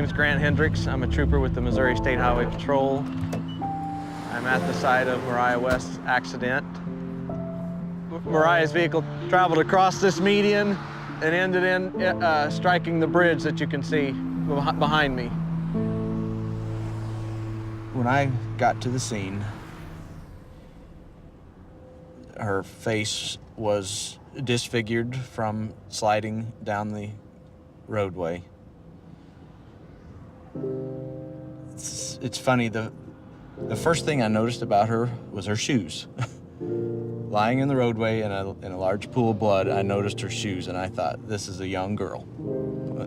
name's Grant Hendricks. I'm a trooper with the Missouri State Highway Patrol. I'm at the site of Mariah West's accident. Mariah's vehicle traveled across this median and ended in striking the bridge that you can see behind me. When I got to the scene, her face was disfigured from sliding down the roadway. It's funny, the first thing I noticed about her was her shoes. Lying in the roadway in a large pool of blood, I noticed her shoes and I thought, this is a young girl.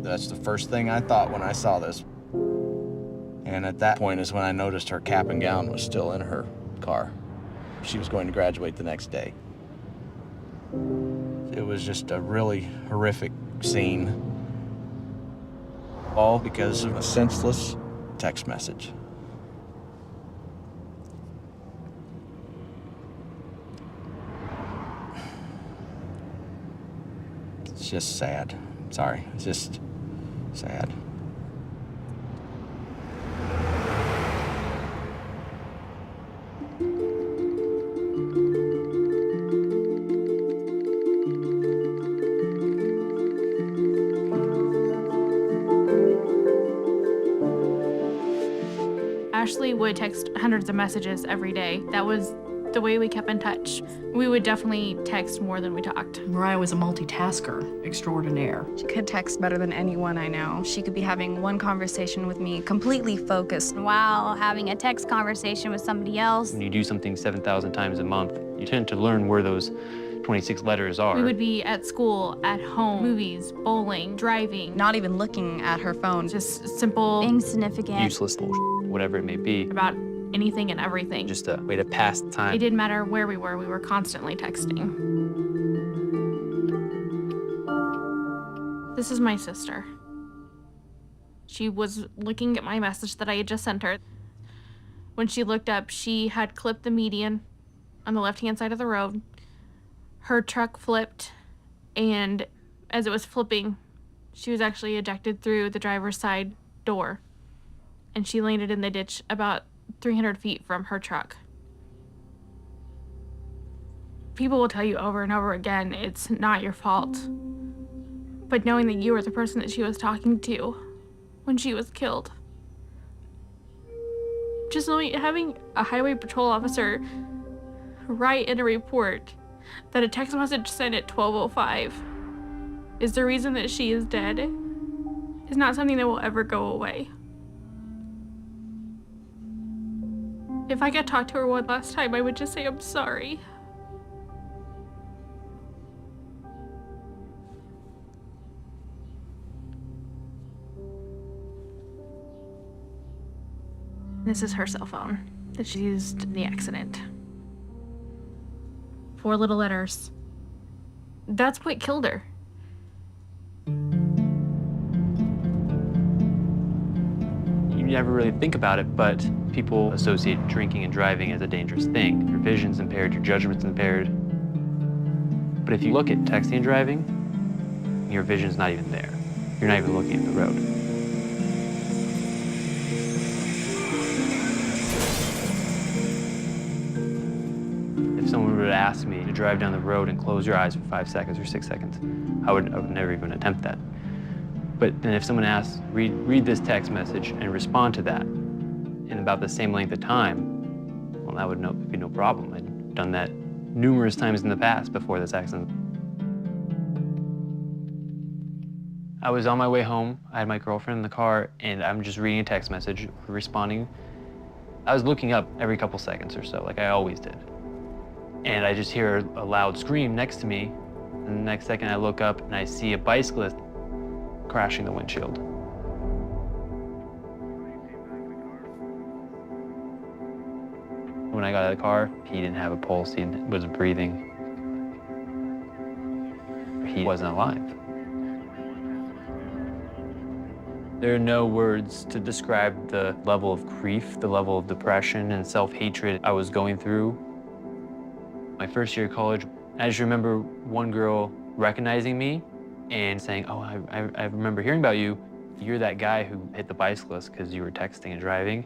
That's the first thing I thought when I saw this. And at that point is when I noticed her cap and gown was still in her car. She was going to graduate the next day. It was just a really horrific scene, all because of a senseless text message. It's just sad. Sorry, it's just sad. Ashley would text hundreds of messages every day. That was the way we kept in touch. We would definitely text more than we talked. Mariah was a multitasker extraordinaire. She could text better than anyone I know. She could be having one conversation with me, completely focused, while having a text conversation with somebody else. When you do something 7,000 times a month, you tend to learn where those 26 letters are. We would be at school, at home, movies, bowling, driving. not even looking at her phone. Just simple, Insignificant. Useless bullshit, whatever it may be. about anything and everything. Just a way to pass the time. It didn't matter where we were constantly texting. This is my sister. She was looking at my message that I had just sent her. When she looked up, she had clipped the median on the left-hand side of the road. Her truck flipped, and as it was flipping, she was actually ejected through the driver's side door, and she landed in the ditch about 300 feet from her truck. People will tell you over and over again, it's not your fault. But knowing that you were the person that she was talking to when she was killed. Just knowing, having a highway patrol officer write in a report that a text message sent at 12:05 is the reason that she is dead is not something that will ever go away. If I could talk to her one last time, I would just say, I'm sorry. This is her cell phone that she used in the accident. 4 little letters. That's what killed her. You never really think about it, but people associate drinking and driving as a dangerous thing. Your vision's impaired, your judgment's impaired. But if you look at texting and driving, your vision's not even there. You're not even looking at the road. If someone would ask me to drive down the road and close your eyes for 5 seconds or 6 seconds, I would never even attempt that. But then if someone asks, read this text message and respond to that in about the same length of time, well, that would be no problem. I'd done that numerous times in the past before this accident. I was on my way home. I had my girlfriend in the car, and I'm just reading a text message, responding. I was looking up every couple seconds or so, like I always did. And I just hear a loud scream next to me, and the next second I look up and I see a bicyclist crashing the windshield. When I got out of the car, he didn't have a pulse, he wasn't breathing. He wasn't alive. There are no words to describe the level of grief, the level of depression and self-hatred I was going through. My first year of college, I just remember one girl recognizing me and saying, oh, I remember hearing about you. You're that guy who hit the bicyclist because you were texting and driving.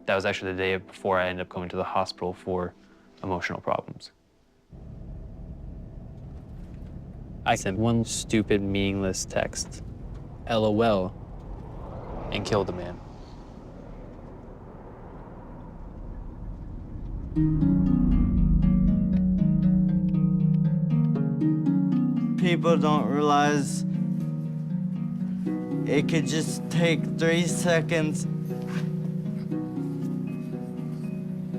That was actually the day before I ended up going to the hospital for emotional problems. I sent one stupid, meaningless text, LOL, and killed a man. People don't realize it could just take 3 seconds.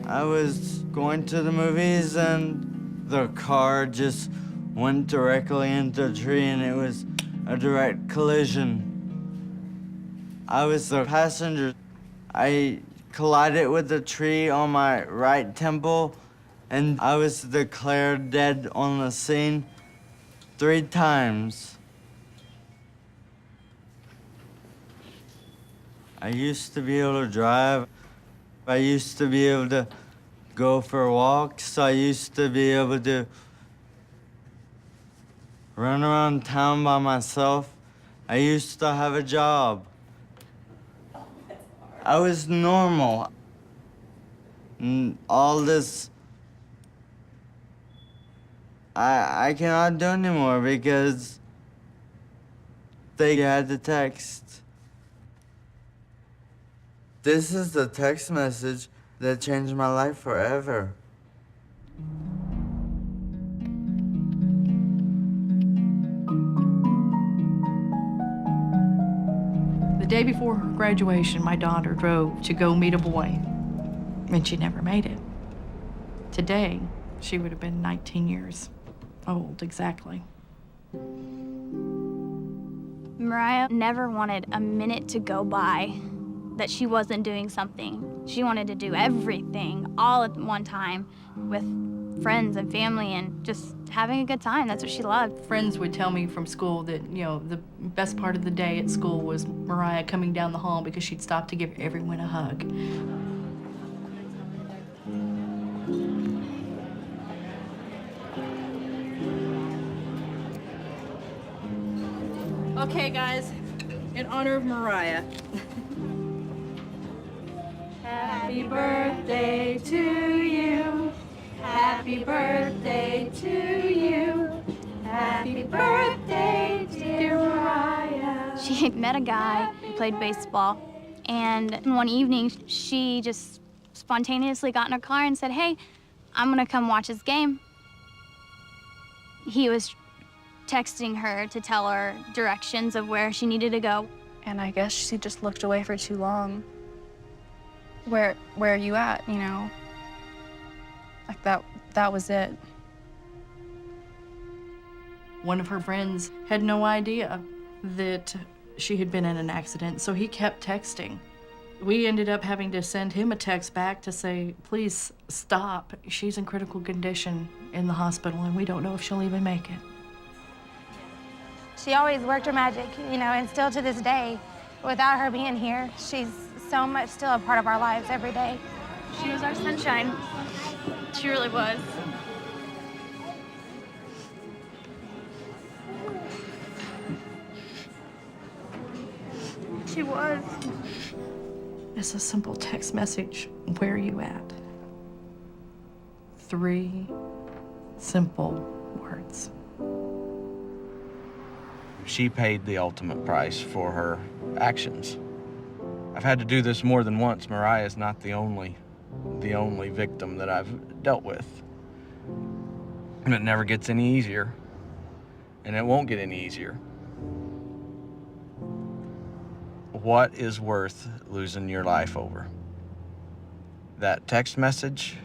I was going to the movies and the car just went directly into a tree and it was a direct collision. I was the passenger. I collided with the tree on my right temple and I was declared dead on the scene 3 times. I used to be able to drive. I used to be able to go for walks. I used to be able to run around town by myself. I used to have a job. I was normal. And all this, I cannot do anymore because they had the text. This is the text message that changed my life forever. The day before her graduation, my daughter drove to go meet a boy, and she never made it. Today, she would have been 19 years old, exactly. Mariah never wanted a minute to go by that she wasn't doing something. She wanted to do everything all at one time with friends and family and just having a good time. That's what she loved. Friends would tell me from school that, you know, the best part of the day at school was Mariah coming down the hall because she'd stop to give everyone a hug. Okay, guys, in honor of Mariah. Happy birthday to you. Happy birthday to you. Happy birthday, dear Mariah. She had met a guy who played baseball, and one evening she just spontaneously got in her car and said, "Hey, I'm gonna come watch his game." He was texting her to tell her directions of where she needed to go. And I guess she just looked away for too long. Where are you at, you know? Like that was it. One of her friends had no idea that she had been in an accident, so he kept texting. We ended up having to send him a text back to say, please stop. She's in critical condition in the hospital, and we don't know if she'll even make it. She always worked her magic, you know, and still to this day, without her being here, she's so much still a part of our lives every day. She was our sunshine. She really was. She was. It's a simple text message. Where are you at? 3 simple words. She paid the ultimate price for her actions. I've had to do this more than once. Mariah is not the only victim that I've dealt with. And it never gets any easier. And it won't get any easier. What is worth losing your life over? That text message